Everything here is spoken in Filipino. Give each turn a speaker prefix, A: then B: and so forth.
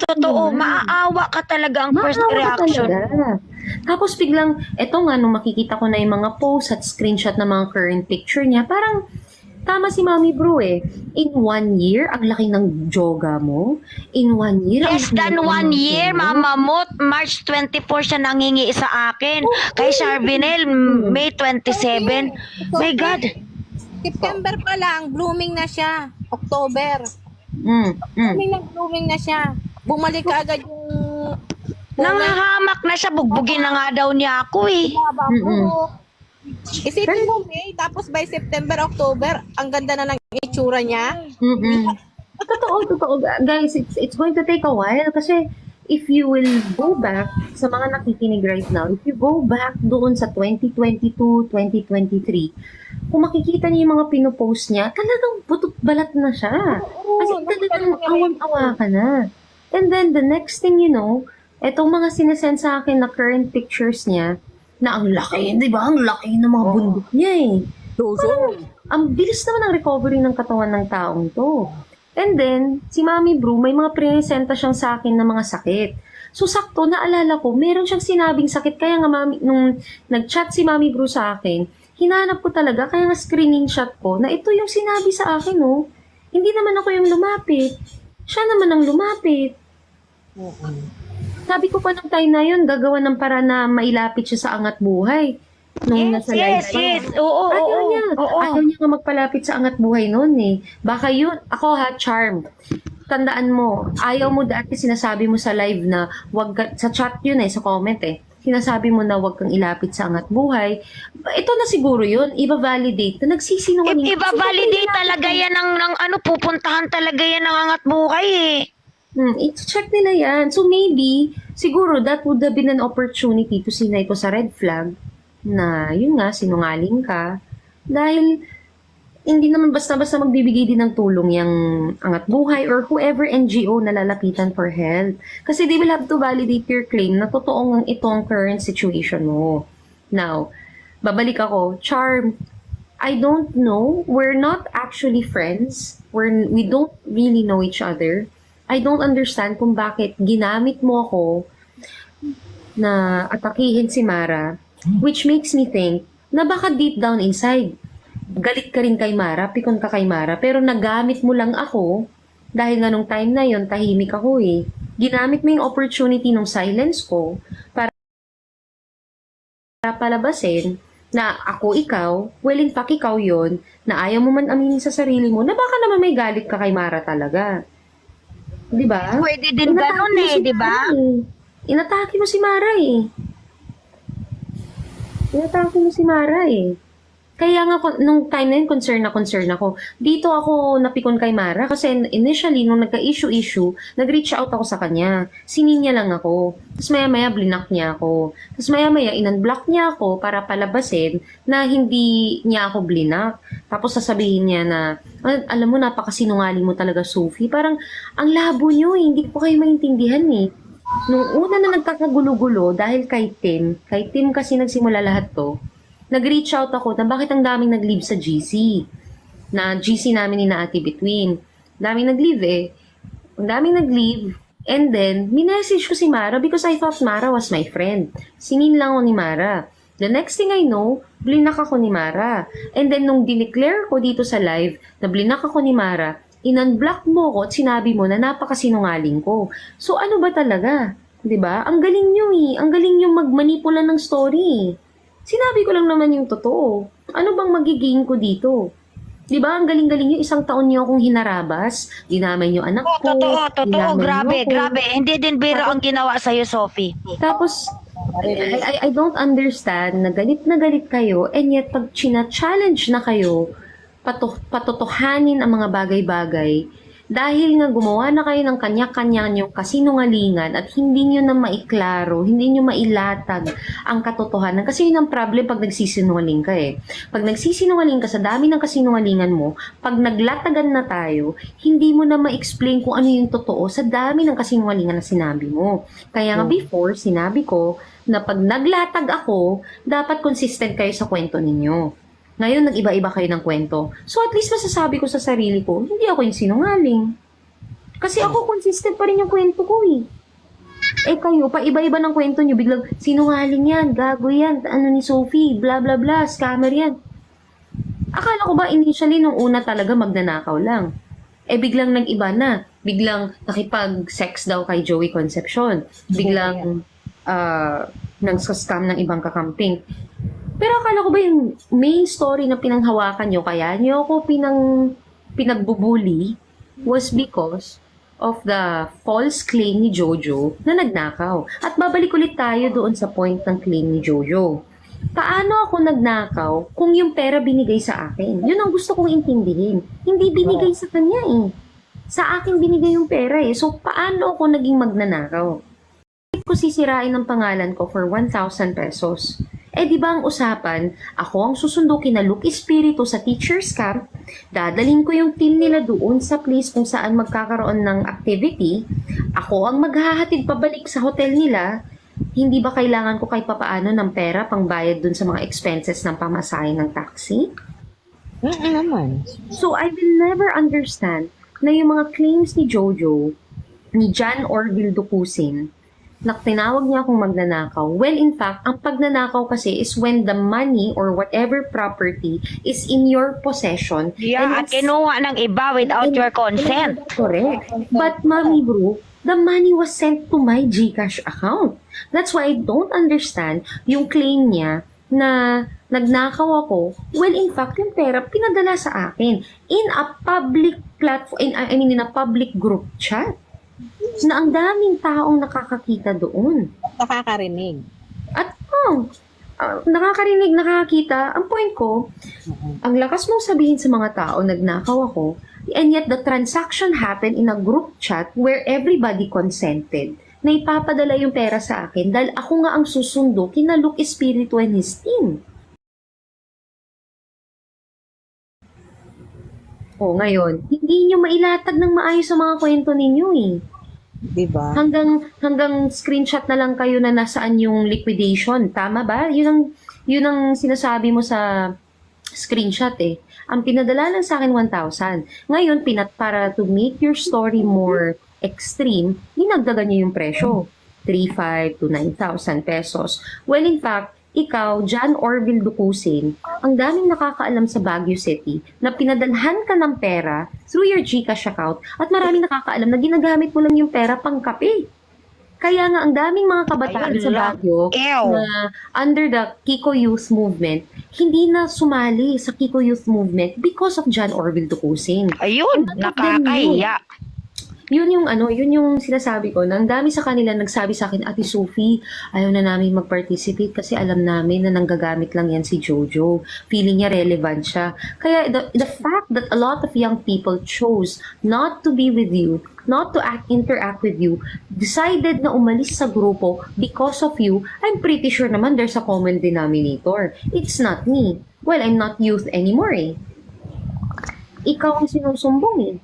A: Totoo,
B: naman.
A: maaawa ka talaga ang first
B: Maawa ka
A: reaction.
B: talaga. Tapos biglang, eto nga, nung makikita ko na yung mga posts at screenshot ng mga current picture niya, parang, tama si Mami Bro eh. In 1 year, ang laki ng joga mo. In 1 year, ang
A: Less
B: laki
A: than
B: ng
A: 1
B: muscle
A: year,
B: mo.
A: Mama Mot, March 24 siya nangingi sa akin. Kay Charvinel, May 27. My God.
C: September pa lang, blooming na siya. October.
B: Mm, mm.
C: Blooming na siya. Bumalik ka agad yung
A: Nanghahamak na siya, bugbugin na nga daw niya ako eh.
C: baba
B: Mm-mm.
C: mo. Isipin mo, May, tapos by September, October, ang ganda na ng itsura niya.
B: Mm-mm. Totoo. Guys, it's going to take a while kasi if you will go back sa mga nakikinig right now, if you go back doon sa 2022, 2023, kung makikita niyo yung mga pinopost niya, talagang butot balat na siya. Kasi talagang awang-awa ka na. And then the next thing you know, etong mga sinesend sa akin na current pictures niya, na ang laki, di ba? Ang laki ng mga bundok niya eh. Ang bilis naman ng recovery ng katawan ng taong to. And then, si Mami Bru, may mga presenta siyang sa akin na mga sakit. So, sakto, naalala ko, meron siyang sinabing sakit. Kaya nga, nung nag-chat si Mami Bru sa akin, hinanap ko talaga, kaya nga screening shot ko, na ito yung sinabi sa akin, oh. Hindi naman ako yung lumapit. Siya naman ang lumapit. Sabi ko pa nung time na yun, gagawa ng para na mailapit siya sa angat buhay. Nung nasa live pa.
A: Oo,
B: Ayaw niya nga magpalapit sa angat buhay noon eh. Baka yun, ako ha, Charm. Tandaan mo, ayaw mo dati sinasabi mo sa live na wag ka, sa chat yun eh, sa comment eh. Sinasabi mo na wag kang ilapit sa angat buhay. Ito na siguro yun, iba-validate na nagsisinungaling.
A: Iba-validate talaga yan ng ano, pupuntahan talaga yan ng angat buhay eh.
B: I-check nila yan. So maybe, siguro that would have been an opportunity to sinay ko sa red flag na yun nga, sinungaling ka. Dahil hindi naman basta-basta magbibigay din ng tulong yung angat buhay or whoever NGO na lalapitan for help. Kasi they will have to validate your claim na totoong ito ang current situation mo. Now, babalik ako. Charm, I don't know. We're not actually friends. We don't really know each other. I don't understand kung bakit ginamit mo ako na atakihin si Mara, which makes me think na baka deep down inside, galit ka rin kay Mara, pikon ka kay Mara, pero nagamit mo lang ako dahil nga nung time na yon tahimik ako eh. Ginamit mo yung opportunity ng silence ko para palabasin na ako ikaw, well in fact ikaw yon, na ayaw mo man aminin sa sarili mo na baka naman may galit ka kay Mara talaga. Di ba?
A: Pwede din ganun eh, di ba?
B: Inatake mo si Mara eh. Inatake mo si Mara eh. Kaya nga, nung time na yun, concern ako. Dito ako napikon kay Mara kasi initially, nung nagka-issue, nag-reach out ako sa kanya. Sininya lang ako. Tapos maya-maya, blinak niya ako. Tapos maya-maya, in-unblock niya ako para palabasin na hindi niya ako blinak. Tapos sasabihin niya na, alam mo, napakasinungaling mo talaga, Sophie. Parang, ang labo niyo eh. Hindi ko kayo maintindihan eh. Nung una na nagkakagulo-gulo, dahil kay Tim kasi nagsimula lahat to, nag-reach out ako na bakit ang daming nag-leave sa GC. Na GC namin ni na Ate Between. Daming nag-leave eh. Ang daming nag-leave. And then, minessage ko si Mara because I thought Mara was my friend. Sinin lang ako ni Mara. The next thing I know, blinak ako ni Mara. And then, nung dineclare ko dito sa live na blinak ako ni Mara, in-unblock mo ko at sinabi mo na napakasinungaling ko. So, ano ba talaga? 'Di ba? Ang galing nyo eh. Ang galing nyo magmanipula ng story. Sinabi ko lang naman yung totoo. Ano bang magiging ko dito? Di ba? Ang galing-galing yung isang taon niyo akong hinarabas. Dinamay niyo anak ko.
A: Totoo.
B: dinamay
A: Grabe,
B: niyo ako.
A: grabe. Hindi din biro ang ginawa sa'yo, Sophie.
B: Tapos, I don't understand na galit kayo and yet pag china-challenge na kayo, patotohanin ang mga bagay-bagay, dahil nga gumawa na kayo ng kanya-kanya niyong kasinungalingan at hindi niyo na maiklaro, hindi niyo mailatag ang katotohanan. Kasi yun ang problem pag nagsisinungaling ka eh. Pag nagsisinungaling ka sa dami ng kasinungalingan mo, pag naglatagan na tayo, hindi mo na ma-explain kung ano yung totoo sa dami ng kasinungalingan na sinabi mo. Kaya nga before, sinabi ko na pag naglatag ako, dapat consistent kayo sa kwento ninyo. Ngayon, nag-iba-iba kayo ng kwento. So, at least masasabi ko sa sarili ko, hindi ako yung sinungaling. Kasi ako consistent pa rin yung kwento ko eh. Eh kayo, pa iba-iba ng kwento nyo, biglang sinungaling yan, gago yan, ano ni Sophie, bla bla bla, scammer yan. Akala ko ba initially nung una talaga magnanakaw lang. Eh biglang nag-iba na. Biglang nakipag-sex daw kay Joey Concepcion. Biglang nang-scam ng ibang kakamping. Pero akala ko ba yung main story na pinanghawakan nyo, kaya nyo ako pinagbubuli was because of the false claim ni Jojo na nagnakaw. At babalik ulit tayo doon sa point ng claim ni Jojo. Paano ako nagnakaw kung yung pera binigay sa akin? Yun ang gusto kong intindihin. Hindi binigay sa kanya eh. Sa akin binigay yung pera eh. So, paano ako naging magnanakaw? Bakit ko sisirain ang pangalan ko for 1,000 pesos? Eh di ba ang usapan, ako ang susundo kina Luke Espiritu sa teacher's camp, dadalhin ko yung team nila doon sa place kung saan magkakaroon ng activity, ako ang maghahatid pabalik sa hotel nila, hindi ba kailangan ko kahit papaano ng pera pangbayad dun sa mga expenses ng pamasahe ng taxi?
C: Naman.
B: So I will never understand na yung mga claims ni Jojo, ni John Orville Ducusin, na tinawag niya akong magnanakaw. Well, in fact, ang pagnanakaw kasi is when the money or whatever property is in your possession.
A: Yeah, at kinuha ng iba without your consent.
B: Correct. But, Mami Bro, the money was sent to my GCash account. That's why I don't understand yung claim niya na nagnakaw ako. Well, in fact, yung pera pinadala sa akin in a public platform, in a public group chat na ang daming taong nakakakita doon.
C: Nakakarinig.
B: At nakakarinig, nakakakita. Ang point ko, ang lakas mong sabihin sa mga tao, nagnakaw ako, and yet the transaction happened in a group chat where everybody consented na ipapadala yung pera sa akin dahil ako nga ang susundo kina Luke Espiritu and his team. O ngayon, hindi nyo mailatag ng maayos sa mga kwento ninyo eh.
C: Diba?
B: Hanggang screenshot na lang kayo na nasaan yung liquidation. Tama ba? Yun ang sinasabi mo sa screenshot eh. Ang pinadala lang sa akin 1,000. Ngayon, para to make your story more extreme, dinagdagan niyo yung presyo. 3,500 to 9,000 pesos. Well, in fact, ikaw, John Orville Ducusin, ang daming nakakaalam sa Baguio City na pinadalhan ka ng pera through your GCash account at maraming nakakaalam na ginagamit mo lang yung pera pang kape. Kaya nga, ang daming mga kabataan
A: Ayun
B: sa
A: lang.
B: Baguio
A: Ew.
B: na under the Kiko Youth Movement, hindi na sumali sa Kiko Youth Movement because of John Orville Ducusin.
A: Ayun, nakakahiya.
B: Yun yung sinasabi ko, na ang dami sa kanila nagsabi sa akin, Ate Sophie, ayaw na namin mag-participate kasi alam namin na nanggagamit lang yan si Jojo. Feeling niya relevant siya. Kaya the fact that a lot of young people chose not to be with you, not to interact with you, decided na umalis sa grupo because of you, I'm pretty sure naman there's a common denominator. It's not me. Well, I'm not youth anymore eh. Ikaw ang sinusumbong eh.